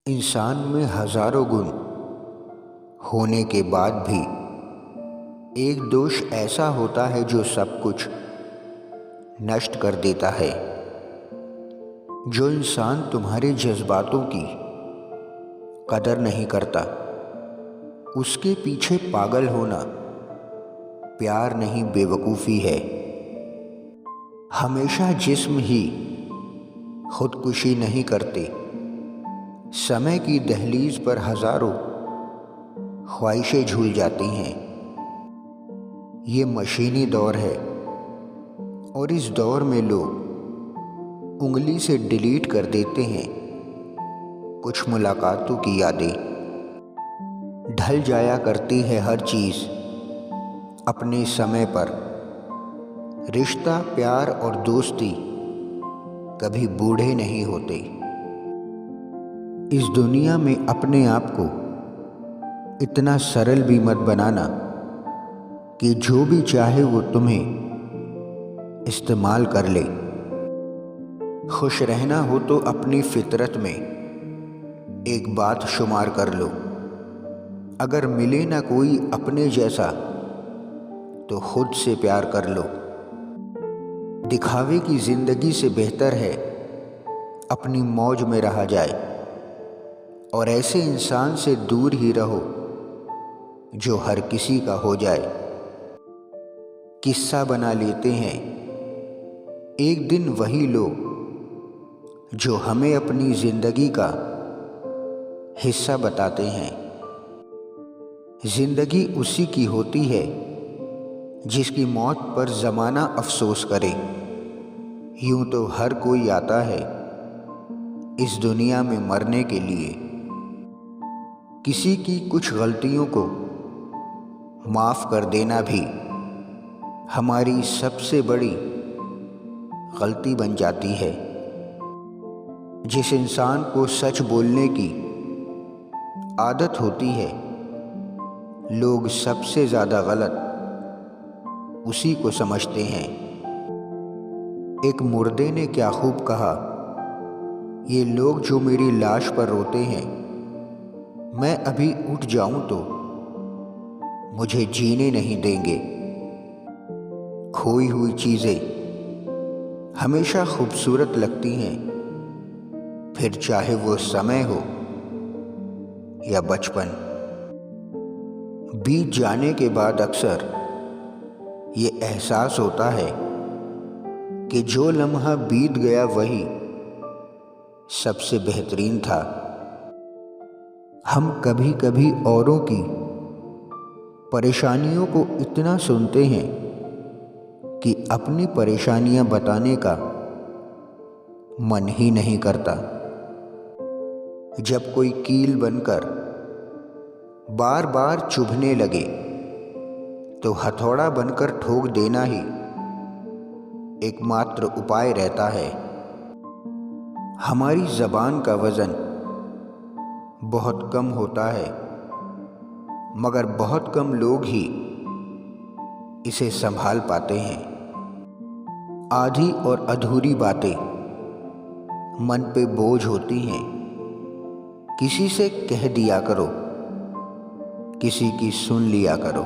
इंसान में हजारों गुण होने के बाद भी एक दोष ऐसा होता है जो सब कुछ नष्ट कर देता है। जो इंसान तुम्हारे जज्बातों की कदर नहीं करता, उसके पीछे पागल होना प्यार नहीं बेवकूफ़ी है। हमेशा जिस्म ही खुदकुशी नहीं करते। समय की दहलीज पर हजारों ख्वाहिशें झूल जाती हैं। ये मशीनी दौर है और इस दौर में लोग उंगली से डिलीट कर देते हैं कुछ मुलाकातों की यादें। ढल जाया करती है हर चीज़ अपने समय पर। रिश्ता, प्यार और दोस्ती कभी बूढ़े नहीं होते। इस दुनिया में अपने आप को इतना सरल भी मत बनाना कि जो भी चाहे वो तुम्हें इस्तेमाल कर ले। खुश रहना हो तो अपनी फितरत में एक बात शुमार कर लो। अगर मिले ना कोई अपने जैसा तो खुद से प्यार कर लो। दिखावे की जिंदगी से बेहतर है अपनी मौज में रहा जाए और ऐसे इंसान से दूर ही रहो जो हर किसी का हो जाए। किस्सा बना लेते हैं एक दिन वही लोग जो हमें अपनी जिंदगी का हिस्सा बताते हैं। जिंदगी उसी की होती है जिसकी मौत पर ज़माना अफसोस करे। यूं तो हर कोई आता है इस दुनिया में मरने के लिए। किसी की कुछ गलतियों को माफ़ कर देना भी हमारी सबसे बड़ी गलती बन जाती है। जिस इंसान को सच बोलने की आदत होती है, लोग सबसे ज़्यादा गलत उसी को समझते हैं। एक मुर्दे ने क्या खूब कहा, ये लोग जो मेरी लाश पर रोते हैं, मैं अभी उठ जाऊं तो मुझे जीने नहीं देंगे। खोई हुई चीज़ें हमेशा खूबसूरत लगती हैं, फिर चाहे वो समय हो या बचपन। बीत जाने के बाद अक्सर ये एहसास होता है कि जो लम्हा बीत गया वही सबसे बेहतरीन था। हम कभी कभी औरों की परेशानियों को इतना सुनते हैं कि अपनी परेशानियां बताने का मन ही नहीं करता। जब कोई कील बनकर बार बार चुभने लगे तो हथौड़ा बनकर ठोक देना ही एकमात्र उपाय रहता है। हमारी ज़बान का वज़न बहुत कम होता है, मगर बहुत कम लोग ही इसे संभाल पाते हैं। आधी और अधूरी बातें मन पे बोझ होती हैं। किसी से कह दिया करो, किसी की सुन लिया करो।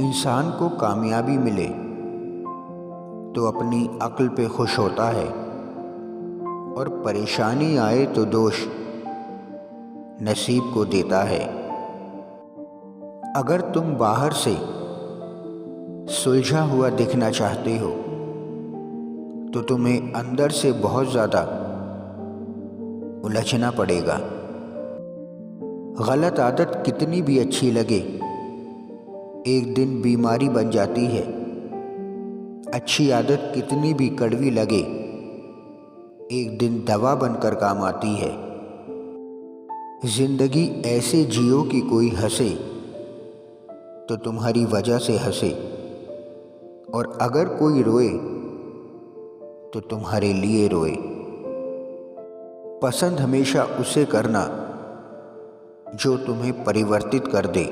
इंसान को कामयाबी मिले तो अपनी अक्ल पे खुश होता है और परेशानी आए तो दोष नसीब को देता है। अगर तुम बाहर से सुलझा हुआ दिखना चाहते हो तो तुम्हें अंदर से बहुत ज़्यादा उलझना पड़ेगा। गलत आदत कितनी भी अच्छी लगे, एक दिन बीमारी बन जाती है। अच्छी आदत कितनी भी कड़वी लगे, एक दिन दवा बनकर काम आती है। जिंदगी ऐसे जियो कि कोई हंसे तो तुम्हारी वजह से हंसे, और अगर कोई रोए तो तुम्हारे लिए रोए। पसंद हमेशा उसे करना जो तुम्हें परिवर्तित कर दे,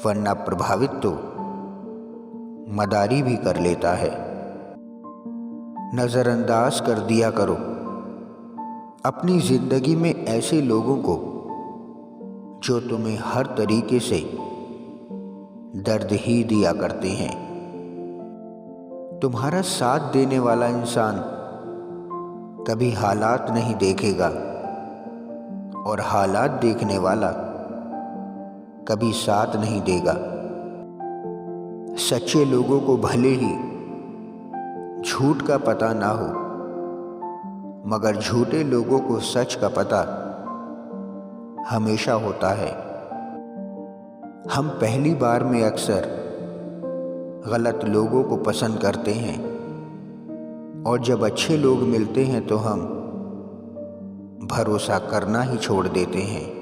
वरना प्रभावित तो मदारी भी कर लेता है। नज़रअंदाज कर दिया करो अपनी ज़िंदगी में ऐसे लोगों को जो तुम्हें हर तरीके से दर्द ही दिया करते हैं। तुम्हारा साथ देने वाला इंसान कभी हालात नहीं देखेगा और हालात देखने वाला कभी साथ नहीं देगा। सच्चे लोगों को भले ही झूठ का पता ना हो, मगर झूठे लोगों को सच का पता हमेशा होता है। हम पहली बार में अक्सर गलत लोगों को पसंद करते हैं और जब अच्छे लोग मिलते हैं तो हम भरोसा करना ही छोड़ देते हैं।